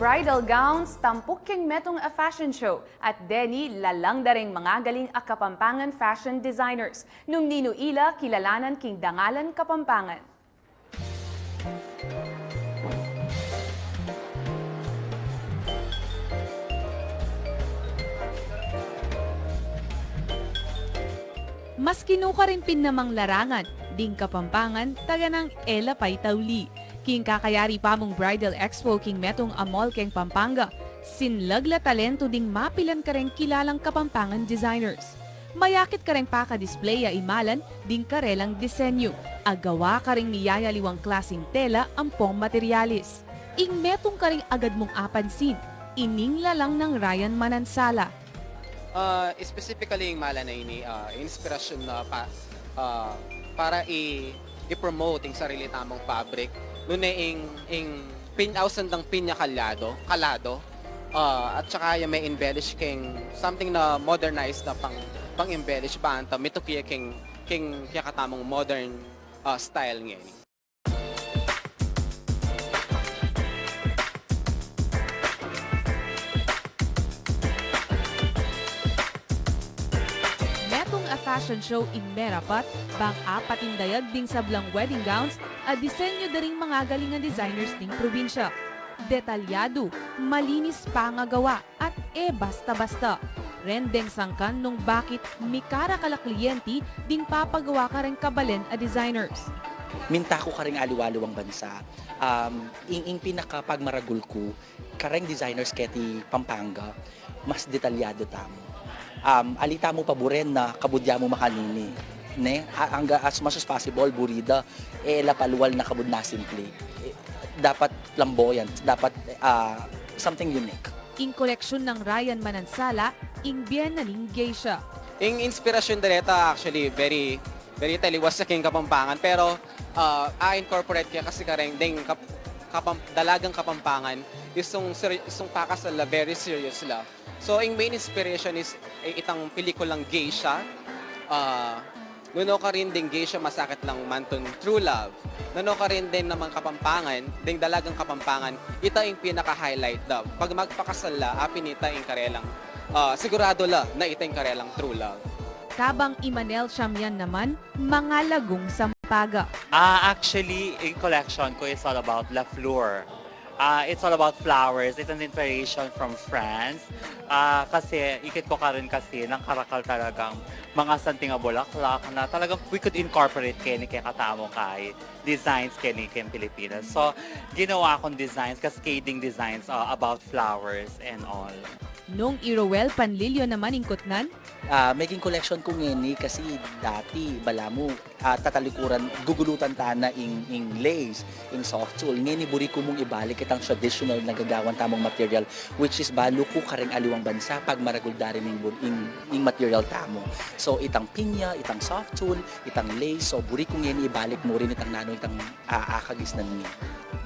bridal gowns, tampok king metong a fashion show at Denny lalang daring mga galing a Kapampangan fashion designers. Nung nino ila kilalanan king dangalan Kapampangan. Mas kinuka rin pinamang larangan, ding Kapampangan, taga ng Ella Paitauli. King kakayari pa mong bridal expo king metong amol keng Pampanga. Sinlagla talento ding mapilan ka rin kilalang Kapampangan designers. Mayakit ka rin pa ka-display imalan ding karelang disenyo. Agawa ka rin niyayaliwang klaseng tela ampong materialis. Ing metong ka rin agad mong apansin. Iningla lang ng Ryan Manansala. Specifically yung mala na ini, inspirasyon na para i-promote yung sarili tamang fabric. Noon ing pinausan ng pinya kalado, at saka yung may embellish king something na modernized na pang-embellish ba anta mitukiya king kaya katamang modern style ngayon. Fashion show in Merapat, bang apating dayag ding sablang wedding gowns at disenyo daring mga galingan designers ding probinsya. Detalyado, malinis pa nga gawa at basta-basta. Rendeng sangkan nung bakit mikara kala kliyenti ding papagawa ka rin kabalen a designers. Minta ko ka rin aliwaliwang bansa. Ing pinakapagmaragul ko, kareng designers keti Pampanga, mas detalyado tamo. Alita mo paboren na kabudya mo makanini. Ne? Hangga as much as possible, burida, lapaluwal na kabud na simple. Dapat flamboyant, dapat something unique. Ing koleksyon ng Ryan Manansala, ing biyan na ning geisha. Ing inspirasyon direta actually very taliwas sa king Kapampangan pero incorporate kaya kasi kareng ding dalagang Kapampangan isong pakasala very serious la. So, ang main inspiration is itang pelikulang Geisha. Nuno ka rin din Geisha, masakit lang manton True Love. Nuno ka rin din naman Kapampangan, ding dalagang Kapampangan, ita yung pinaka-highlight daw. Pag magpakasal la, pinita yung karelang, sigurado la na ita yung karelang True Love. Kabang Imanel Shamyan naman, mga lagong sampaga. Actually, in collection ko is all about La Fleur. It's all about flowers. It's an inspiration from France. Kasi ikit ko ka rin kasi ng karakal talagang mga santing bulaklak na talagang we could incorporate kaya katamo kay designs kaya Pilipinas. So, ginawa akong designs, cascading designs about flowers and all. Nung Irowel Panlilio naman ingkotnan, Making collection ko ngeni kasi dati bala mo tatalikuran gugulutan ta na ing lace, ing soft tool. Ngeni buri ko mong ibalik itang traditional na gagawan tamong material which is balo ko kareng aliwang bansa pag maragul darin ing material tamo. So itang pinya, itang soft tool, itang lace, so buri ko ngeni ibalik mo rin itang nano itang akagisnan ni.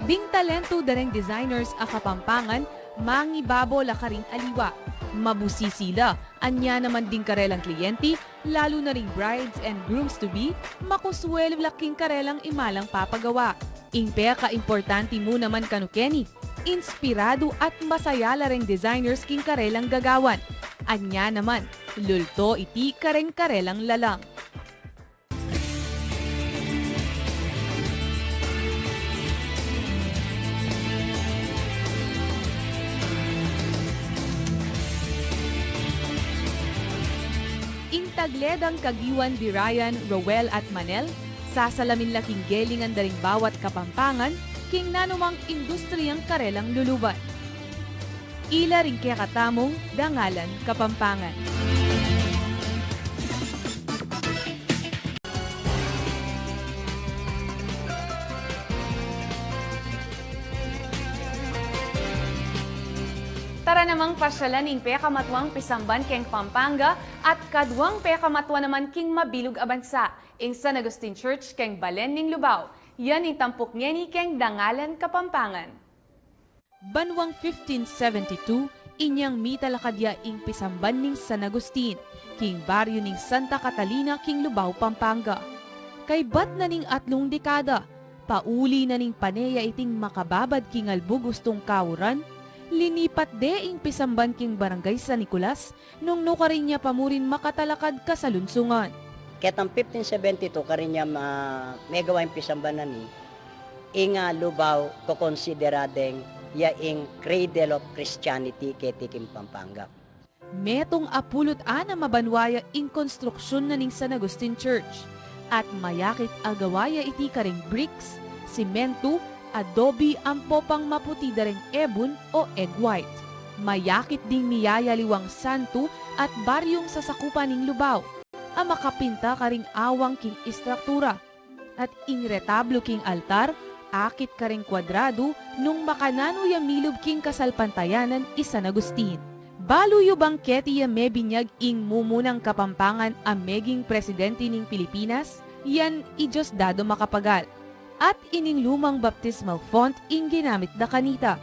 ding talento dareng designers a Kapampangan, mangibabo la karing aliwa. Mabusi sila, anya naman ding karelang kliyenti, lalo na ring brides and grooms-to-be, makuswel laking karelang imalang papagawa. Ingpea ka-importante mo naman kanukeni, inspirado at masaya la ring designers king karelang gagawan. Anya naman, lulto iti kareng karelang lalang. Tagledang kagiwan di Ryan, Rowell at Manel, sasalamin laking gelingan daring bawat Kapampangan, king nanumang industriyang karelang luluban. Ila rin kaya katamong dangalan Kapampangan. Tara namang pasyalan ing pekamatwang pisamban keng Pampanga at kadwang pekamatwa naman king mabilog a bansa ing San Agustin Church keng Balen ning Lubao. Yan ing tampok ngeni keng dangalan Kapampangan. Banwang 1572, inyang mitalakadya ing pisamban ning San Agustin, king baryo ning Santa Catalina king Lubao, Pampanga. Kay bat na ning 3 dekada, pauli na ning paneya iting makababad king albu gustong kawuran, linipat de ing pisamban king barangay San Nicolas nung nukarin niya pamurin makatalakad kasalunsungan. Ketang 1572 karinya may gawain pisambanan ni inga lubaw ko konsideradeng ya ing cradle of Christianity ketikim Pampanga. Metong apulot na mabanwaya ing konstruksyon na ning San Agustin Church at mayakit agawaya iti karing bricks, simento, adobe ang popang maputi dareng ebon o egg white. Mayakit ding miyayaliwang santo at baryong sasakupan ning lubaw. Ang makapinta karing awang king istruktura at ing retablo king altar, akit karing kwadrado nung makanano ya milub king kasalpantayanan San Agustin. Baluyo bangketi ya may binyag ing mumunang Kapampangan ang meging presidente ning Pilipinas, yan ijos dado makapagal. At ining lumang baptismal font ing ginamit da kanita.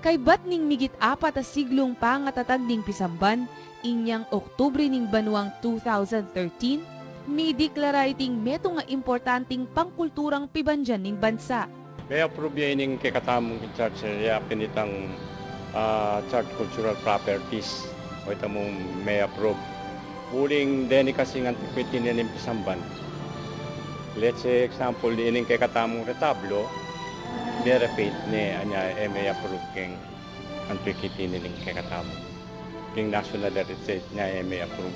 Kay bat ning migit 4 siglong pangatatag ning pisamban, inyang Oktubre ning banuang 2013, may deklara iting meto nga importanteng pangkulturang pibanjan ning bansa. May approve yan yung kikatamong church ya pinitang church cultural properties o ito mong may approve. Uling deni kasi ng antiquity niya ng pisamban. Let's say example, ining kikatamong retablo, may repeat ni anya may approve king antiquity niya ng kikatamong. King national heritage niya may approve.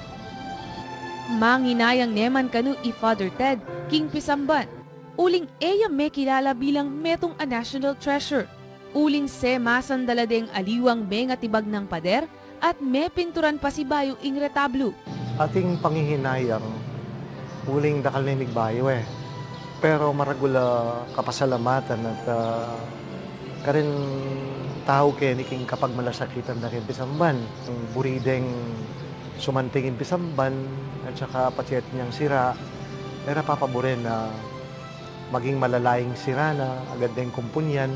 Manginayang neman kanu i Father Ted, King Pisamban. Uling eya may kilala bilang metong a national treasure. Uling se masandaladeng aliwang may nga tibag ng pader at may pinturan pa si bayo ing retablo. Ating panghihinayang uling dakal na bayo Pero maragula kapasalamatan at karin tao keniking kapag malasakitan na rin Pisamban. Burideng sumantingin Pisamban at saka patsiyat niyang sira, era papaborin na maging malalaying sira na agad din kumpunyan.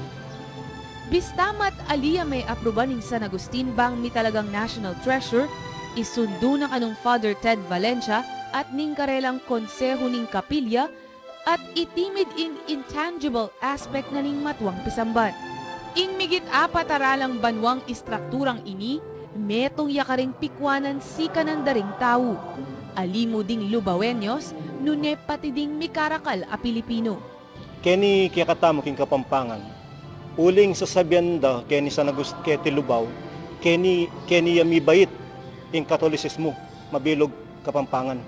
Bistamat aliya may aproba ning San Agustin bang mi talagang national treasure, isundo na kanong Father Ted Valencia at ning karelang konseho ning kapilya at itimid in intangible aspect na ning matwang Pisamban. Ing migit 4 aralang banwang istrukturang ini, metong yakaring pikwanan si kanandaring tao. Alimo ding Lubawenyos, nune pati ding mikarakal a Pilipino. Keni kiyakatamo king Kapampangan. Uling sasabihan da keni San Agustin keti Lubaw, keni yami bait ing Katolisismo, mabilog Kapampangan.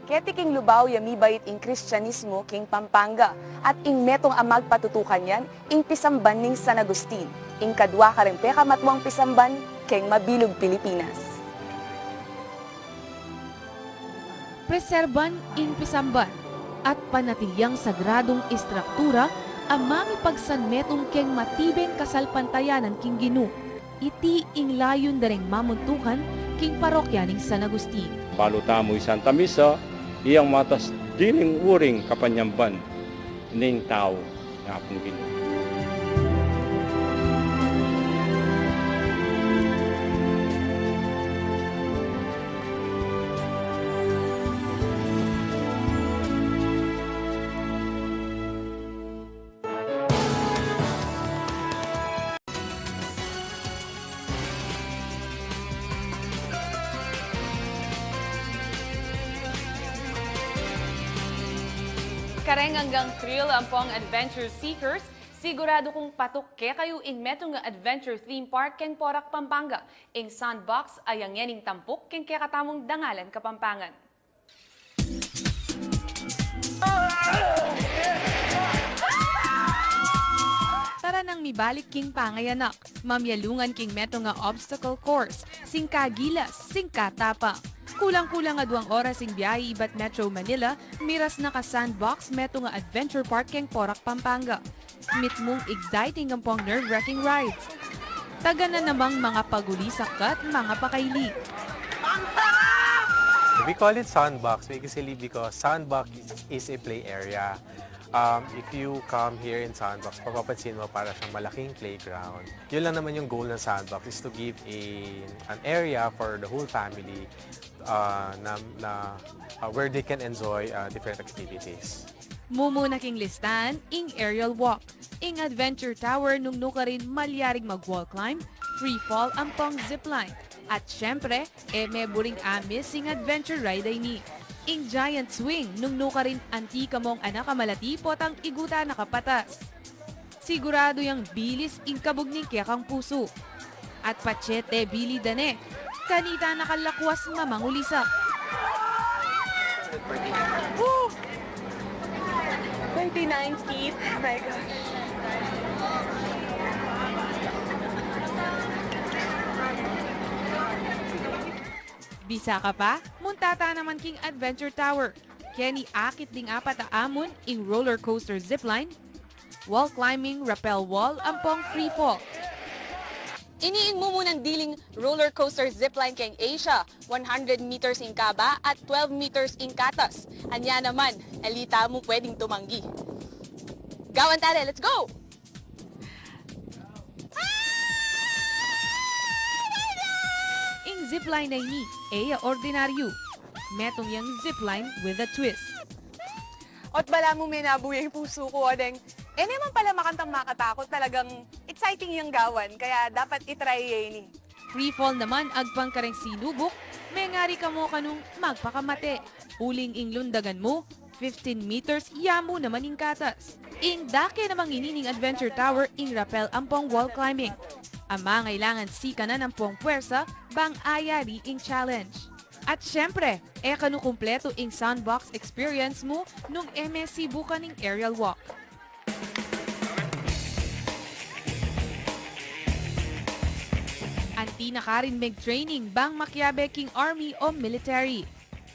Keti king Lubaw yami bait ing Kristyanismo king Pampanga at ing metong amag patutukan yan ing Pisamban ning San Agustin. Ing kadwa kareng peka matwang Pisamban king mabilog Pilipinas. Preserban ing Pisamban at panatilyang sagradong istruktura ang mga pagsanmetong keng matibeng kasalpantayanan king Ginu. Iti ing layon dareng mamuntukan king parokya ning San Agustin. Palutamoy Santa Misa, iyang matas dining uring kapanyamban ning tao na apong Ginoo. Kareng hanggang thrill ang pong adventure seekers, sigurado kung patukke kayo ing metong nga adventure theme park keng Porac, Pampanga. Ing Sandbox ay ang yening tampok keng kakatamong dangalan Kapampangan. Tara nang mibalik king pangayanak, mamyalungan king meto nga obstacle course, singka gilas, singka tapang. Kulang-kulang nga 2 oras ing biyahe ibat Metro Manila, miras na ka Sandbox meto nga adventure park keng Porac, Pampanga. Mitmong exciting ang pong nerve-wracking rides. Taga na namang mga pagulisakat, mga pakaili. We call it Sandbox basically because Sandbox is a play area. If you come here in Sandbox, papapansin mo para siyang malaking playground. Yun lang naman yung goal ng Sandbox is to give an area for the whole family where they can enjoy different activities. Mumuna king listan, ing aerial walk, ing adventure tower nung nuka rin malyaring mag-wall climb, free fall ang pang zipline. At syempre, may buring amis sing adventure ride ay ni. Ing giant swing nung nuka rin antika mong anak kamalati potang iguta na kapatas. Sigurado yung bilis ing kabog ning kiyakang puso. At pachete bili dane, kanita nakalakwas mamangulisa. 29 feet. Oh my gosh. Bisa ka pa? Muntata naman king Adventure Tower. Kenny akit ding apat amon ing roller coaster zipline. Wall climbing, rappel wall, ampong free fall. Iniing mo munang diling roller coaster zipline keng Asia, 100 meters in kaba at 12 meters in katas. Anya naman, elita mo pwedeng tumanggi. Gawan tare, let's go! Ing zipline ay ni Eya Ordinaryo. Metong yang zipline with a twist. Ot bala mo may nabuhay yung puso ko, adeng. Naman pala makantang makatakot, talagang exciting yung gawan, kaya dapat itry ni. Free fall naman agpang kareng sinubok, may ngari ka mo kanong magpakamate. Uling ing lundagan mo, 15 meters, yamo naman ing katas. Ing dake namang inining Adventure Tower ing rappel ampong wall climbing. Ama ngailangan sika na ng pong puwersa, bang ayari ing challenge. At syempre, kanu kumpleto ing Sandbox experience mo nung MSC bukan ing aerial walk. Anti na ka rin training bang makyabe king army o military.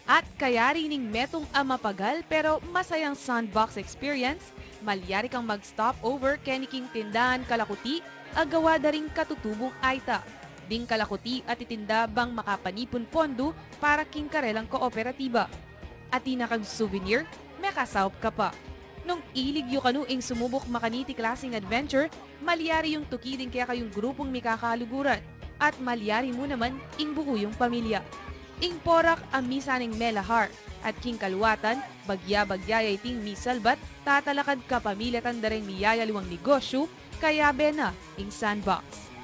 At kaya rin ning metong mapagal pero masayang Sandbox experience, malyari kang mag-stop over keniking tindahan kalakuti, agawa da ring katutubong aita. Ding kalakuti at itinda bang makapanipon pondo para king karelang kooperatiba. At tinakang souvenir, may kasawp ka pa. Nung ilig yu kanuing sumubok makaniti klaseng adventure, malyari yung tukiding kaya kayong grupong mikakaluguran. At malyari mo naman ing buo yung pamilya. Ing porak ang misa ning melahar at king kaluwatan, bagya-bagya ay ting misalbat, tatalakad ka pamilya tandareng miyaya luwang negosyo, kaya bena ing Sandbox.